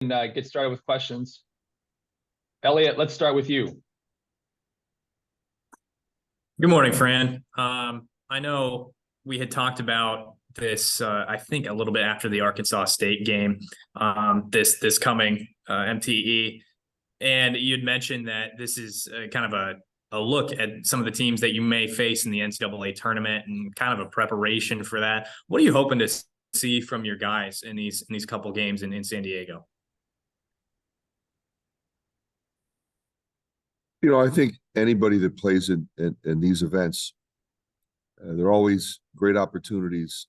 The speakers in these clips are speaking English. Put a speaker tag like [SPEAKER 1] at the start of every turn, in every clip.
[SPEAKER 1] get started with questions. Elliot, let's start with you.
[SPEAKER 2] Good morning, Fran. I know we had talked about this, I think a little bit after the Arkansas State game, this coming MTE, and you'd mentioned that this is kind of a look at some of the teams that you may face in the NCAA tournament and kind of a preparation for that. What are you hoping to see from your guys in these couple games in San Diego?
[SPEAKER 3] I think anybody that plays in these events, they're always great opportunities.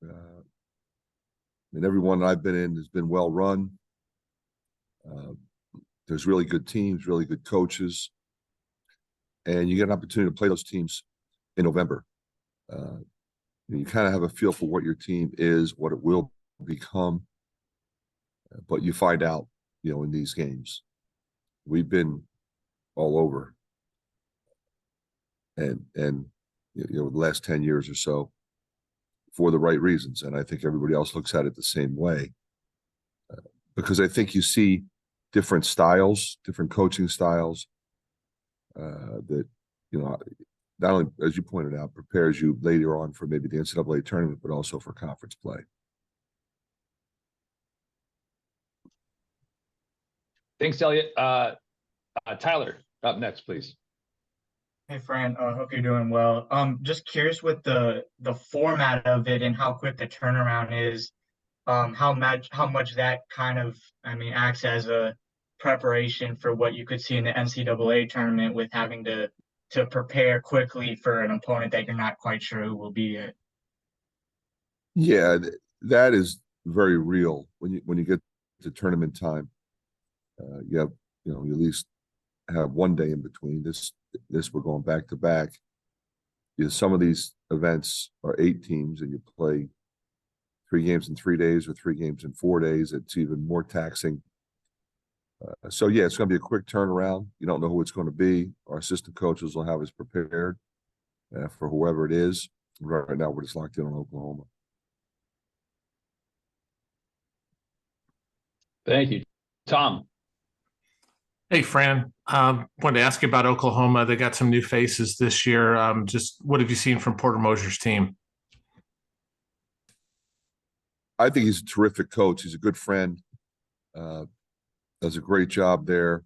[SPEAKER 3] And every one I've been in has been well run. There's really good teams, really good coaches, and you get an opportunity to play those teams in November. You kind of have a feel for what your team is, what it will become, but you find out, in these games. We've been all over, and the last 10 years or so, for the right reasons, and I think everybody else looks at it the same way, because I think you see different styles, different coaching styles, that not only, as you pointed out, prepares you later on for maybe the NCAA tournament, but also for conference play.
[SPEAKER 1] Thanks, Elliot. Tyler, up next, please.
[SPEAKER 4] Hey, Fran, hope you're doing well. Just curious with the format of it and how quick the turnaround is, how much that kind of, acts as a preparation for what you could see in the NCAA tournament with having to prepare quickly for an opponent that you're not quite sure who will be it.
[SPEAKER 3] Yeah, that is very real when you get to tournament time. You have, you at least have one day in between. This we're going back to back. Some of these events are 8 teams, and you play 3 games in 3 days or 3 games in 4 days. It's even more taxing. So yeah, it's going to be a quick turnaround. You don't know who it's going to be. Our assistant coaches will have us prepared for whoever it is. Right now, we're just locked in on Oklahoma.
[SPEAKER 1] Thank you, Tom.
[SPEAKER 5] Hey, Fran. Wanted to ask you about Oklahoma. They got some new faces this year. Just what have you seen from Porter Mosier's team?
[SPEAKER 3] I think he's a terrific coach. He's a good friend. Does a great job there.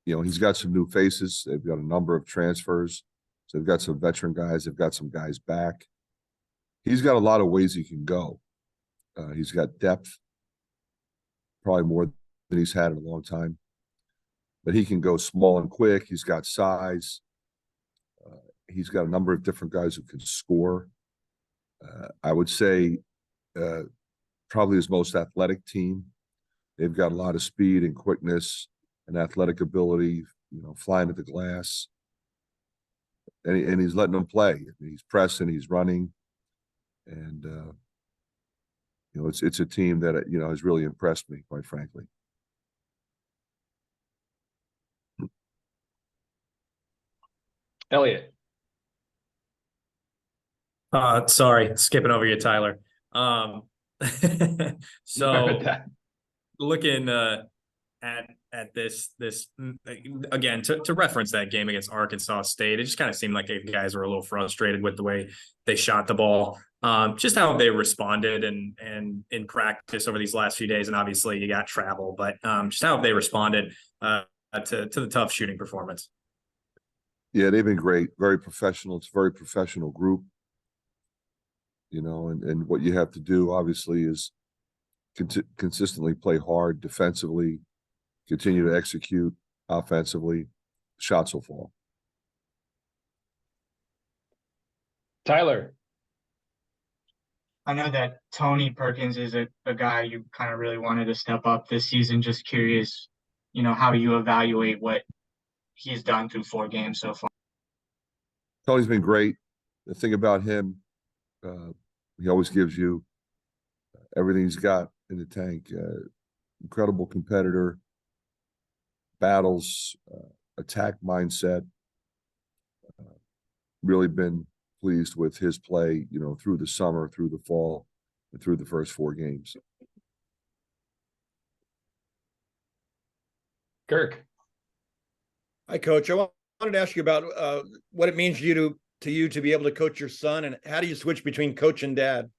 [SPEAKER 3] He's got some new faces. They've got a number of transfers. So they've got some veteran guys. They've got some guys back. He's got a lot of ways he can go. He's got depth, probably more than he's had in a long time. But he can go small and quick. He's got size. He's got a number of different guys who can score. I would say probably his most athletic team. They've got a lot of speed and quickness and athletic ability, flying at the glass. And he's letting them play. He's pressing, he's running. And, it's a team that, has really impressed me, quite frankly.
[SPEAKER 1] Elliot.
[SPEAKER 2] Sorry, skipping over you, Tyler. So looking at this again, to reference that game against Arkansas State, it just kind of seemed like you guys were a little frustrated with the way they shot the ball. Just how they responded and in practice over these last few days, and obviously you got travel, but just how they responded to the tough shooting performance.
[SPEAKER 3] Yeah, they've been great, very professional. It's a very professional group. And what you have to do, obviously, is consistently play hard defensively, continue to execute offensively. Shots will fall.
[SPEAKER 1] Tyler.
[SPEAKER 4] I know that Tony Perkins is a guy you kind of really wanted to step up this season. Just curious, how you evaluate what he's done through 4 games so far.
[SPEAKER 3] Tony's been great. The thing about him, he always gives you everything he's got in the tank. Incredible competitor, battles, attack mindset. Really been pleased with his play, through the summer, through the fall, and through the first 4 games.
[SPEAKER 1] Kirk.
[SPEAKER 6] Hi, Coach. I wanted to ask you about what it means to you to be able to coach your son, and how do you switch between coach and dad?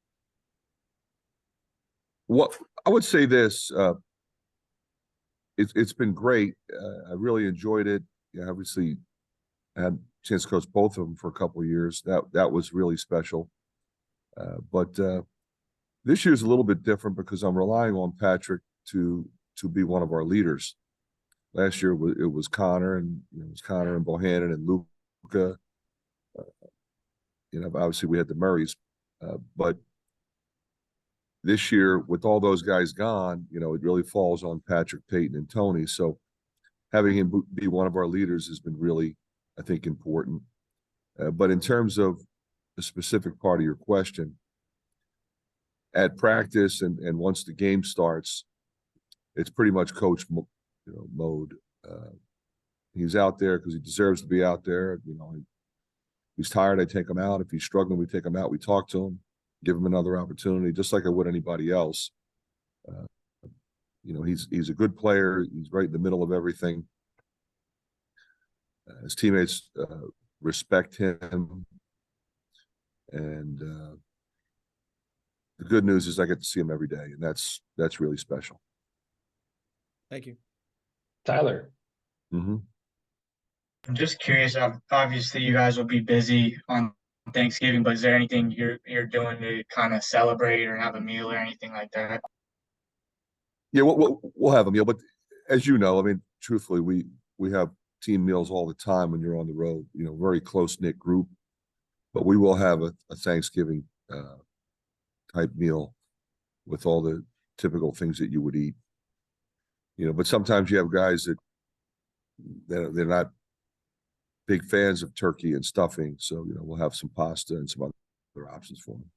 [SPEAKER 3] What I would say this, it's been great. I really enjoyed it. Yeah, obviously, I had a chance to coach both of them for a couple of years. That was really special. But this year's a little bit different because I'm relying on Patrick to be one of our leaders. Last year it was Connor, and it was Connor and Bohannon and Luca. Obviously we had the Murrays, but this year with all those guys gone, it really falls on Patrick, Peyton, and Tony. So having him be one of our leaders has been really, I think, important. But in terms of the specific part of your question, at practice and once the game starts, it's pretty much coach mode. He's out there because he deserves to be out there. He's tired, I take him out. If he's struggling, we take him out. We talk to him, give him another opportunity, just like I would anybody else. He's a good player. He's right in the middle of everything. His teammates respect him, and the good news is I get to see him every day, and that's really special.
[SPEAKER 6] Thank you.
[SPEAKER 1] Tyler.
[SPEAKER 3] Mm-hmm.
[SPEAKER 4] I'm just curious. Obviously, you guys will be busy on Thanksgiving, but is there anything you're doing to kind of celebrate or have a meal or anything like that?
[SPEAKER 3] Yeah, we'll have a meal, but as you know, I mean, truthfully, we have team meals all the time when you're on the road. Very close knit group, but we will have a Thanksgiving type meal with all the typical things that you would eat. But sometimes you have guys that they're not big fans of turkey and stuffing, so we'll have some pasta and some other options for them.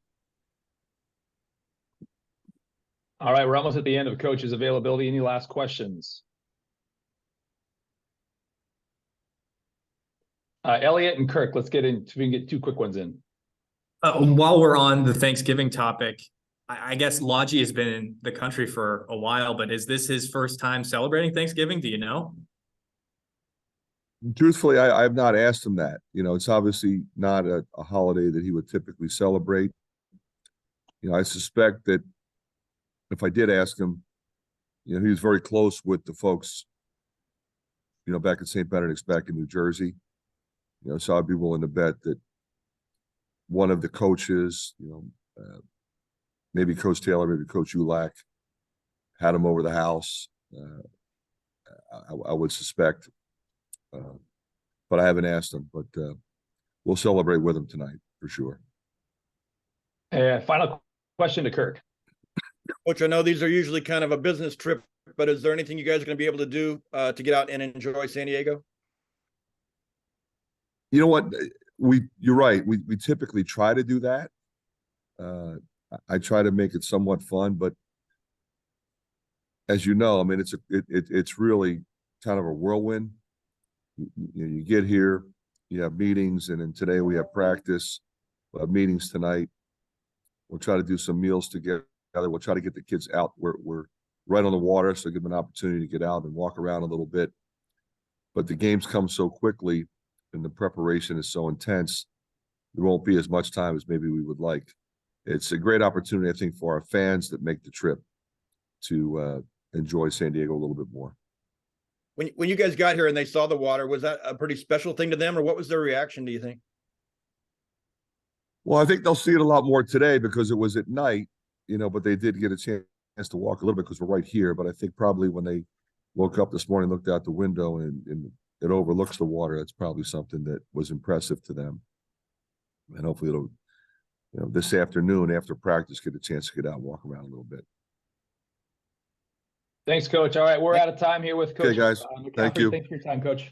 [SPEAKER 1] All right, we're almost at the end of coach's availability. Any last questions? Elliot and Kirk, let's get in. We can get two quick ones in.
[SPEAKER 2] While we're on the Thanksgiving topic, I guess Lodgy has been in the country for a while, but is this his first time celebrating Thanksgiving? Do you know?
[SPEAKER 3] Truthfully, I have not asked him that. It's obviously not a holiday that he would typically celebrate. I suspect that if I did ask him, he was very close with the folks, back at St. Benedict's back in New Jersey. So I'd be willing to bet that one of the coaches, maybe Coach Taylor, maybe Coach Ulak, had him over the house. I would suspect, but I haven't asked him. But we'll celebrate with him tonight for sure.
[SPEAKER 1] Final question to Kirk.
[SPEAKER 6] Coach, I know these are usually kind of a business trip, but is there anything you guys are going to be able to do to get out and enjoy San Diego?
[SPEAKER 3] You know what? You're right. We typically try to do that. I try to make it somewhat fun, but as you know, I mean, it's really kind of a whirlwind. You get here, you have meetings, and then today we have practice. We'll have meetings tonight. We'll try to do some meals together. We'll try to get the kids out. We're right on the water, so give them an opportunity to get out and walk around a little bit. But the games come so quickly, and the preparation is so intense, there won't be as much time as maybe we would like. It's a great opportunity, I think, for our fans that make the trip to enjoy San Diego a little bit more.
[SPEAKER 6] When you guys got here and they saw the water, was that a pretty special thing to them, or what was their reaction, do you think?
[SPEAKER 3] Well, I think they'll see it a lot more today because it was at night, but they did get a chance to walk a little bit because we're right here. But I think probably when they woke up this morning, looked out the window and it overlooks the water, that's probably something that was impressive to them. And hopefully it'll, this afternoon after practice, get a chance to get out and walk around a little bit.
[SPEAKER 1] Thanks, Coach. All right, we're out of time here with Coach.
[SPEAKER 3] Okay, guys. Thank you.
[SPEAKER 1] Thanks for your time, Coach.